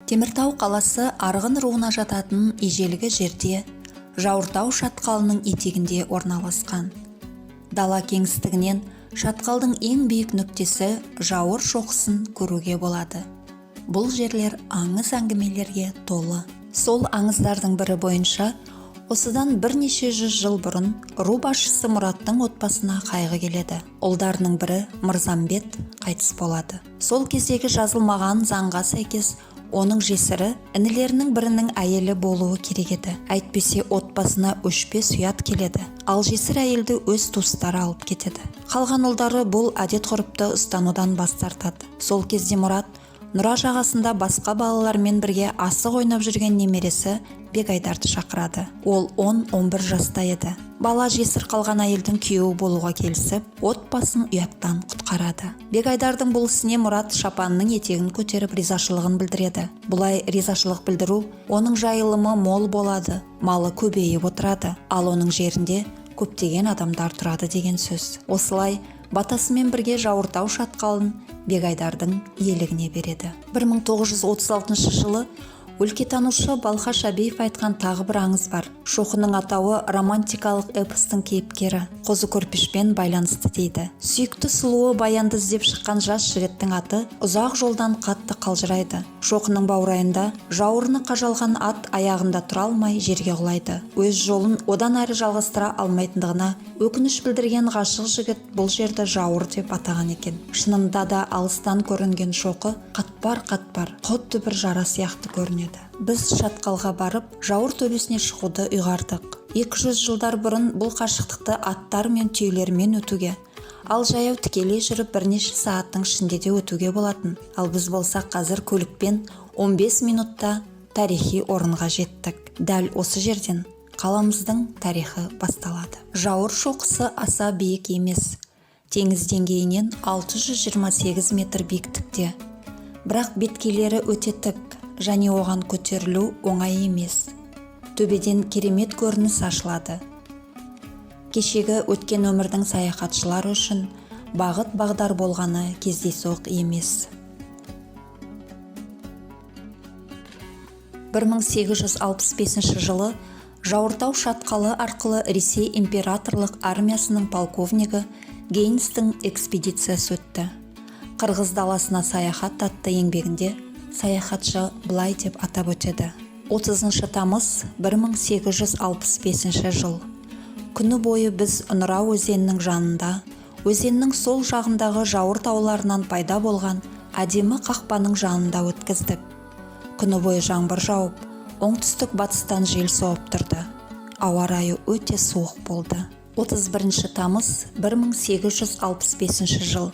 Теміртау қаласы Арғын руына жататын ежелгі жерде, Жауыртау шатқалының етегінде орналасқан. Дала кеңістігінен шатқалдың ең биік нүктесі Жауыр шоқысын көруге болады. Бұл жерлер аңыз әңгімелерге толы. Сол аңыздардың бірі бойынша, осыдан бірнеше жүз жыл бұрын ру басшысы Мұраттың отбасына қайғы келеді. Ұлдарының бірі Мырзамбет қайтыс болады. Сол кездегі жазылмаған заңға сәйкес, оның жесірі інілерінің бірінің әйелі болуы керек еді. Әйтпесе отбасына өшпес ұят келеді. Ал жесір әйелді өз туыстары алып кетеді. Қалған ұлдары бұл әдет-ғұрыпты ұстанудан бас тартады. Сол кезде Мұрат Нұра жағасында басқа балалармен бірге асық ойнап жүрген немересі Бегайдарды шақырады. Ол 10-11 жаста еді. Бала жесір қалған әйелдің күйеуі болуға келісіп, отбасын ұяттан құтқарады. Бегайдардың бұл ісіне Мұрат шапанының етегін көтеріп ризашылығын білдіреді. Бұлай ризашылық білдіру оның жайылымы мол болады, малы көбейіп отырады, ал оның жерінде көптеген адамдар тұрады деген сөз. Осылай батасымен бірге Жауыртау шатқалын Бегайдардың иелігіне береді. 1936 жылы өлкетанушы Балхаш Әбеев айтқан тағы бір аңыз бар. Шоқының атауы романтикалық эпостың кейіпкері қозы көрпешпен байланысты дейді. Сүйікті сұлуы Баянды іздеп шыққан жас жігіттің аты ұзақ жолдан қатты қалжырайды. Шоқының баурайында жауырыны қажалған ат аяғында тұра алмай жерге құлайды. Өз жолын одан әрі жалғастыра алмайтындығына өкініш білдірген ғашық жігіт бұл жерді Жауыр деп атаған екен. Шынында да алыстан көрінген шоқы қатпар-қатпар, құдды бір жара сияқты көрінеді. Біз шатқалға барып, Жауыр төбесіне шығуды ұйғардық. 200 жылдар бұрын бұл қашықтықты аттар мен түйелермен өтуге, ал жаяу тікелей жүріп бірнеше сағаттың ішінде де өтуге болатын. Ал біз болсақ қазір көлікпен 15 минутта тарихи орынға жеттік. Дәл осы жерден қаламыздың тарихы басталады. Жауыр шоқысы аса биік емес. Теңіз деңгейінен 628 метр биіктікте. Бірақ беткейлері өте тік және оған көтерілу оңай емес. Төбеден керемет көрініс ашылады. Кешегі өткен өмірдің саяхатшылары үшін бағыт-бағдар болғаны кездейсоқ емес. 1865 жылы Жауыртау шатқалы арқылы Ресей императорлық армиясының полковнигі Гейнстің экспедициясы өтті. Қырғыз даласына саяхат атты еңбегінде саяхатшы былай деп атап өтеді. 30 тамыз 1865 жыл. Күні бойы біз Нұра өзенінің жанында, өзеннің сол жағындағы Жауыр тауларынан пайда болған әдемі қақпаның жанында өткіздік. Күні бойы жаңбыр жауып, оңтүстік батыстан жел соғып тұрды. Ауа райы өте суық болды. 31 тамыз 1865 жыл.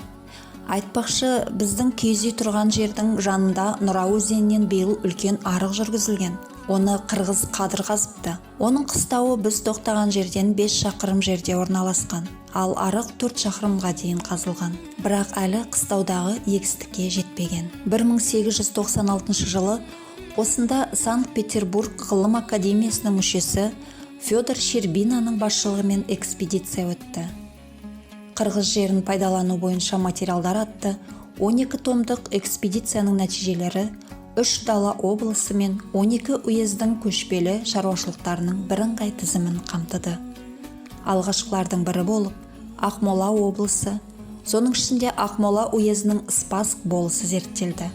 Айтпақшы, біздің киіз үй тұрған жердің жанында Нұра өзенінен биыл үлкен арық жүргізілген. Оны қырғыз қадыр қазыпты. Оның қыстауы біз тоқтаған жерден 5 шақырым жерде орналасқан. Ал арық 4 шақырымға дейін қазылған. Бірақ әлі қыстаудағы егістікке жетпеген. 1896 жылы осында Санкт-Петербург ғылым академиясының мүшесі Федор Щербинаның басшылығымен экспедиция өтті. Қырғыз жерін пайдалану бойынша материалдар атты 12 томдық экспедицияның нәтижелері 3 дала облысы мен 12 уездің көшпелі шаруашылықтарының бірыңғай тізімін қамтыды. Алғашқылардың бірі болып Ақмола облысы, соның ішінде Ақмола уезінің Спасск болысы зерттелді.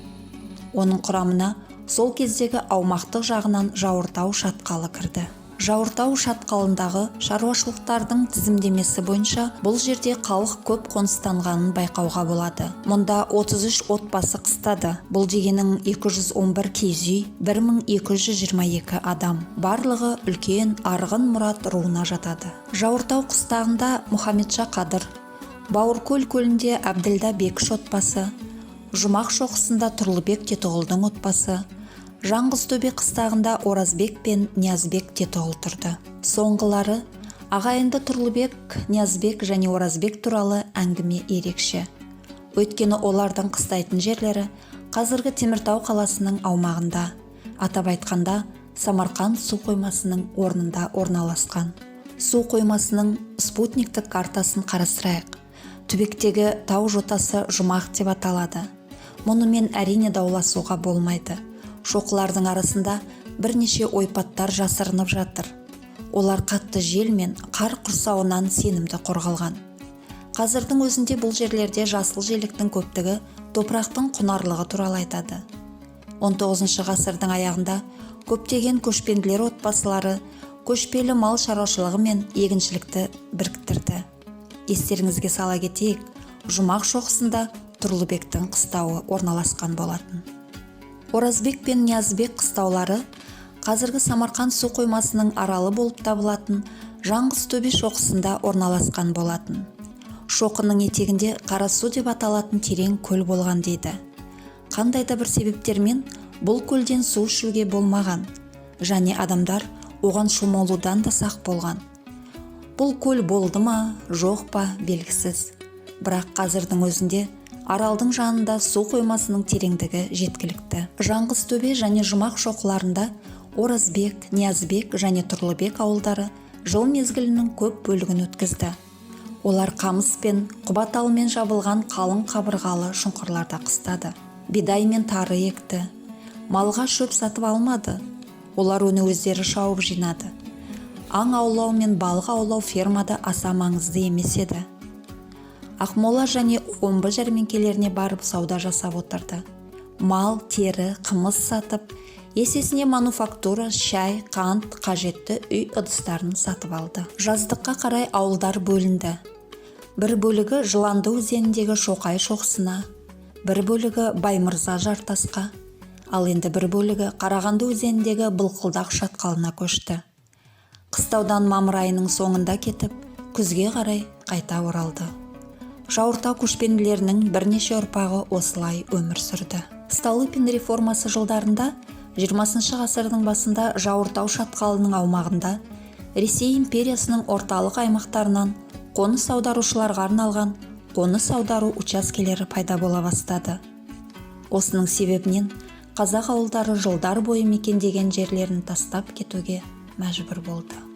Оның құрамына сол кездегі аумақтық жағынан Жауыртау шатқалы кірді. Жауыртау шатқалындағы шаруашылықтардың тізімдемесі бойынша бұл жерде халық көп қоныстанғанын байқауға болады. Мұнда 33 отбасы қыстады. Бұл дегенің 211 киіз үй, 1222 адам. Барлығы үлкен Арғын Мұрат руына жатады. Жауыртау қыстағында Мұхамедша Қадыр, Бауыркөл көлінде Әбділда Бекіш отбасы, Жұмақ шоқысында Тұрлыбек Тетіғұлдың отбасы, Жаңғызтөбе қыстағында Оразбек пен Ниязбек Тетіғұл тұрды. Соңғылары ағайынды Тұрлыбек, Ниязбек және Оразбек туралы әңгіме ерекше. Өйткені олардың қыстайтын жерлері қазіргі Теміртау қаласының аумағында, атап айтқанда Самарқанд су қоймасының орнында орналасқан. Су қоймасының спутниктік картасын қарастырайық. Түбектегі тау жотасы Жұмақ деп аталады. Мұнымен әрине дауласуға болмайды. Шоқылардың арасында бірнеше ойпаттар жасырынып жатыр. Олар қатты жел мен қар құрсауынан сенімді қорғалған. Қазірдің өзінде бұл жерлерде жасыл желіктің көптігі топырақтың құнарлығы туралы айтады. 19 ғасырдың аяғында көптеген көшпенділер отбасылары көшпелі мал шаруашылығы мен егіншілікті біріктірді. Естеріңізге сала кетейік, Жұмақ шоқысында Тұрлыбектің қыстауы орналасқан болатын. Оразбек пен Ниязбек қыстаулары қазіргі Самарқан су қоймасының аралы болып табылатын Жаңғызтөбе шоқысында орналасқан болатын. Шоқының етегінде Қарасу деп аталатын терең көл болған дейді. Қандай да бір себептермен бұл көлден су ішуге болмаған, және адамдар оған шомылудан да сақ болған. Бұл көл болды ма, жоқ па белгісіз. Бірақ қазірдің өзінде аралдың жанында су қоймасының тереңдігі жеткілікті. Жаңғызтөбе және Жұмақ шоқыларында Оразбек, Ниязбек және Тұрлыбек ауылдары жыл мезгілінің көп бөлігін өткізді. Олар қамыс пен құбаталмен жабылған қалың қабырғалы шұңқырларда қыстады. Бидай мен тары екті. Малға шөп сатып алмады. Олар оны өздері шауып жинады. Аң аулау мен балық аулау фермада аса маңызды емес еді. Ақмола және Омбы жәрмеңкелеріне барып сауда жасап отырды. Мал, тері, қымыз сатып, есесіне мануфактура, шай, қант, қажетті үй ыдыстарын сатып алды. Жаздыққа қарай ауылдар бөлінді. Бір бөлігі Жыланды өзеніндегі Шоқай шоқысына, бір бөлігі Баймырза жартасқа, ал енді бір бөлігі Қарағанды өзеніндегі Былқылдақ шатқалына көшті. Қыстаудан мамыр айының соңында кетіп, күзге қарай қайта оралды. Жауыртау көшпенділерінің бірнеше ұрпағы осылай өмір сүрді. Столыпин реформасы жылдарында 20 ғасырдың басында Жауыртау шатқалының аумағында Ресей империясының орталық аймақтарынан қоныс аударушыларға арналған қоныс аудару учаскелері пайда бола бастады. Осының себебінен қазақ ауылдары жылдар бойы мекендеген жерлерін тастап кетуге мәжбүр болды.